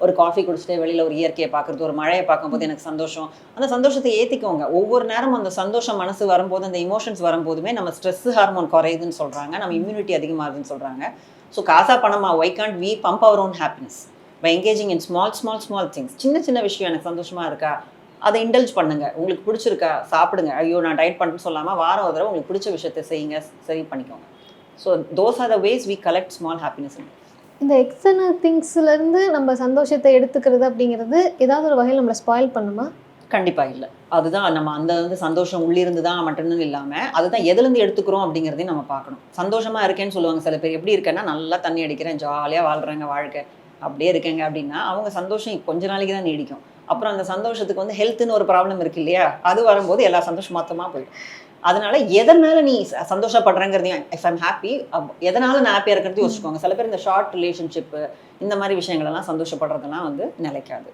ஒரு காஃபி குடிச்சிட்டு வெளியில் ஒரு இயற்கையை பார்க்குறது, ஒரு மழையை பார்க்கும்போது எனக்கு சந்தோஷம். அந்த சந்தோஷத்தை ஏற்றிக்கோங்க. ஒவ்வொரு நேரம் அந்த சந்தோஷம் மனசு வரும்போது, அந்த இமோஷன்ஸ் வரும்போதுமே நம்ம ஸ்ட்ரெஸ் ஹார்மோன் குறையுதுன்னு சொல்கிறாங்க, நம்ம இம்யூனிட்டி அதிகமாகுதுன்னு சொல்கிறாங்க. ஸோ காசா பணமா, why can't we bump our own happiness by engaging in small things. சின்ன சின்ன விஷயம் எனக்கு சந்தோஷமாக இருக்கா, அதை இண்டல்ஜ் பண்ணுங்க. உங்களுக்கு பிடிச்சிருக்கா சாப்பிடுங்க. ஐயோ நான் டயட் பண்ணுறேன்னு சொல்லாமல் வாரம் ஒரு தடவை உங்களுக்கு பிடிச்ச விஷயத்தை செய்யுங்க, சரி பண்ணிக்கோங்க. So those are the ways we collect small happiness. இந்த எக்ஸ்டர்னல் திங்ஸ்லேருந்து நம்ம சந்தோஷத்தை எடுத்துக்கிறது அப்படிங்கிறது ஏதாவது ஒரு வகையில் நம்மளை ஸ்பாயில் பண்ணுமா? கண்டிப்பாக இல்லை. அதுதான் நம்ம அந்த சந்தோஷம் உள்ளிருந்து தான் மட்டும்னு இல்லாமல் அதுதான் எதுலேருந்து எடுத்துக்கிறோம் அப்படிங்கிறதையும் நம்ம பார்க்கணும். சந்தோஷமாக இருக்கேன்னு சொல்லுவாங்க சில பேர். எப்படி இருக்கேன்னா நல்லா தண்ணி அடிக்கிறேன், ஜாலியாக வாழ்கிறேங்க வாழ்க்கை, அப்படியே இருக்கேங்க அப்படின்னா அவங்க சந்தோஷம் கொஞ்ச நாளைக்கு தான் நீடிக்கும். அப்புறம் அந்த சந்தோஷத்துக்கு ஹெல்த்துன்னு ஒரு ப்ராப்ளம் இருக்கு இல்லையா, அது வரும்போது எல்லா சந்தோஷம் மொத்தமாக போயிடும். அதனால எதன் மேலே நீ சந்தோஷப்படுறேங்கிறதையும், இஃப் ஐம் ஹாப்பி, எதனால நான் ஹாப்பியாக இருக்கிறது யோசிச்சுக்கோங்க. சில பேர் இந்த ஷார்ட் ரிலேஷன்ஷிப்பு இந்த மாதிரி விஷயங்களெல்லாம் சந்தோஷப்படுறதெல்லாம் நிலைக்காது.